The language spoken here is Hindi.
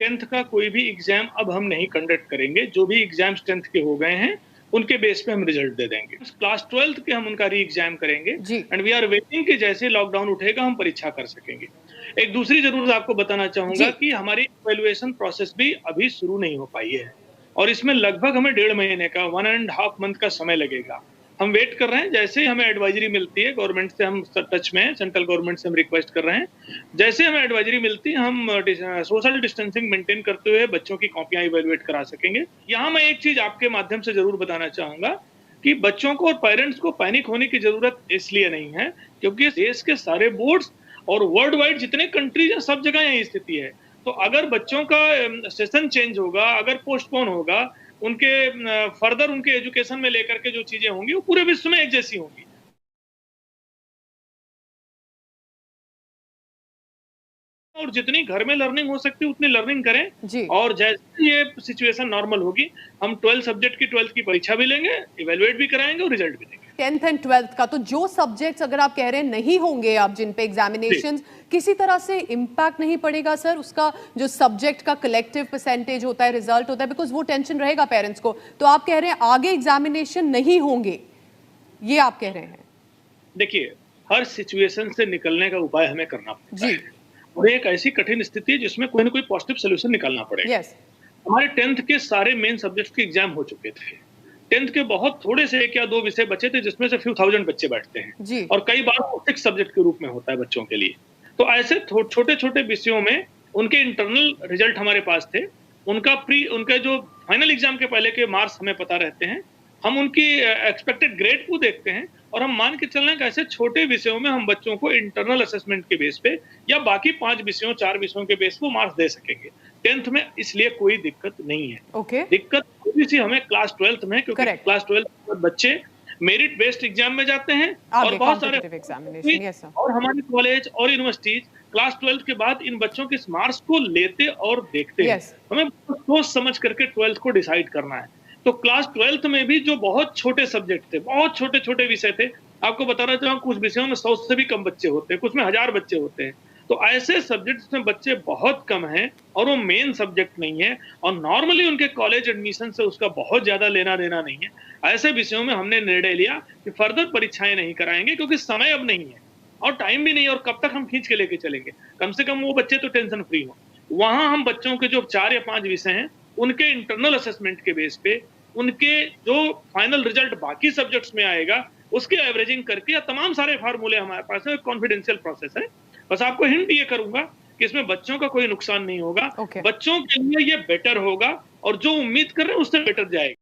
10th का कोई भी एग्जाम अब हम नहीं कंडक्ट करेंगे। जो भी एग्जाम्स 10th के हो गए हैं, उनके बेस पे हम रिजल्ट दे देंगे। क्लास 12th के हम उनका री एग्जाम करेंगे जी। एंड वी आर वेटिंग कि जैसे लॉकडाउन उठेगा हम परीक्षा कर सकेंगे। एक दूसरी ज़रूर आपको बताना चाहूँगा जी। कि हमारी इवैल्यूएशन प्रोसेस भी अभी शुरू नहीं हो पाई है और इसमें लगभग हमें 1.5 महीने का 1 एंड हाफ मंथ का समय लगेगा। हम वेट कर रहे हैं, जैसे ही हमें एडवाइजरी मिलती है गवर्नमेंट से, हम टच में हैं, सेंट्रल गवर्नमेंट से हम रिक्वेस्ट कर रहे हैं। जैसे हमें एडवाइजरी मिलती है, हम सोशल डिस्टेंसिंग मेंटेन करते हुए बच्चों की कॉपियाँ इवैल्यूएट करा सकेंगे। यहाँ मैं एक चीज़ आपके माध्यम से ज़रूर बताना चाहूँगा कि बच्चों को और पेरेंट्स को पैनिक होने की ज़रूरत इसलिए नहीं है, क्योंकि देश के सारे बोर्ड्स और वर्ल्ड वाइड जितने कंट्रीज़ हैं, सब जगह यही स्थिति है। तो अगर बच्चों का सेशन चेंज होगा, अगर पोस्टपोन होगा, उनके फर्दर उनके एजुकेशन में लेकर के जो चीज़ें होंगी, वो पूरे विश्व में एक जैसी होंगी। और जितनी घर में लर्निंग हो सकती है उतनी लर्निंग करें जी। और जैसे ये सिचुएशन नॉर्मल होगी, हम 12 सब्जेक्ट की 12th की परीक्षा भी लेंगे, इवैल्यूएट भी कराएँगे और रिजल्ट भी देंगे। 10th एंड 12th का तो जो सब्जेक्ट्स अगर आप कह रहे हैं नहीं होंगे, आप जिन पे जी। एग्जामिनेशंस किसी तरह से इम्पैक्ट नहीं पड़ेगा सर, उसका जो सब्जेक्ट का कलेक्टिव परसेंटेज होता है, रिजल्ट होता है, बिकॉज वो टेंशन रहेगा पेरेंट्स को। तो आप कह रहे हैं आगे एग्जामिनेशन नहीं होंगे, ये आप कह रहे हैं? देखिए, हर सिचुएशन से निकलने का उपाय हमें करना पड़ता जी। है और एक ऐसी कठिन स्थिति है जिसमें कोई ना कोई पॉजिटिव सॉल्यूशन निकालना पड़ेगा। यस। हमारे 10th के सारे मेन सब्जेक्ट्स के एग्जाम हो चुके थे। 10th के बहुत थोड़े से 1 या 2 विषय बचे थे जिसमें से फ्यू थाउज़ेंड बच्चे बैठते हैं जी। और कई बार वो 6 सब्जेक्ट के रूप में होता है बच्चों के लिए। तो ऐसे छोटे-छोटे विषयों में उनके इंटरनल रिजल्ट हमारे पास थे। उनका जो फाइनल एग्जाम के पहले के मार्क्स हमें पता रहते हैं। हम उनकी एक्सपेक्टेड ग्रेड को देखते हैं और हम मान के चल रहे हैं कि ऐसे छोटे विषयों में हम बच्चों को इंटरनल असेसमेंट के बेस पे या बाकी 5 विषयों, 4 विषयों के बेस पे मार्क्स दे सकेंगे। 10th में इसलिए कोई दिक्कत नहीं है। ओके। दिक्कत थोड़ी-सी हमें क्लास 12th में, क्योंकि करेक्ट। क्लास 12th में बच्चे मेरिट बेस्ड एग्जाम में जाते हैं और आगे बहुत सारे कॉम्पिटिटिव एग्जामिनेशन, यस सर। और हमारे कॉलेज और यूनिवर्सिटीज क्लास 12th के बाद इन बच्चों के मार्क्स को लेते और देखते हैं। यस। हमें बहुत सोच समझ करके 12th को डिसाइड करना है। तो क्लास 12th में भी जो बहुत छोटे सब्जेक्ट थे, बहुत छोटे-छोटे विषय थे, आपको बताना चाहूँ कुछ विषयों में 100 से भी कम बच्चे होते हैं, कुछ में 1000 बच्चे होते हैं। तो ऐसे सब्जेक्ट्स में बच्चे बहुत कम हैं और वो मेन सब्जेक्ट नहीं है और नॉर्मली उनके कॉलेज एडमिशन से उसका बहुत ज़्यादा लेना-देना नहीं है। ऐसे विषयों में हमने निर्णय लिया कि फर्दर परीक्षाएँ नहीं कराएँगे, क्योंकि समय अब नहीं है और टाइम भी नहीं है और कब तक हम खींच के लेके चलेंगे। कम से कम वो बच्चे तो टेंशन फ्री हों। वहाँ हम बच्चों के जो 4 या 5 विषय हैं, उनके इंटरनल असेसमेंट के बेस पे, उनके जो फाइनल रिजल्ट बाकी सब्जेक्ट्स में आएगा, उसकी एवरेजिंग करके या तमाम सारे फार्मूले हमारे पास हैं, कॉन्फिडेंशियल प्रोसेस है। बस आपको हिंट ये करूँगा कि इसमें बच्चों का कोई नुकसान नहीं होगा। ओके। बच्चों के लिए ये बेटर होगा और जो उम्मीद कर रहे हैं उससे बेटर जाएगा।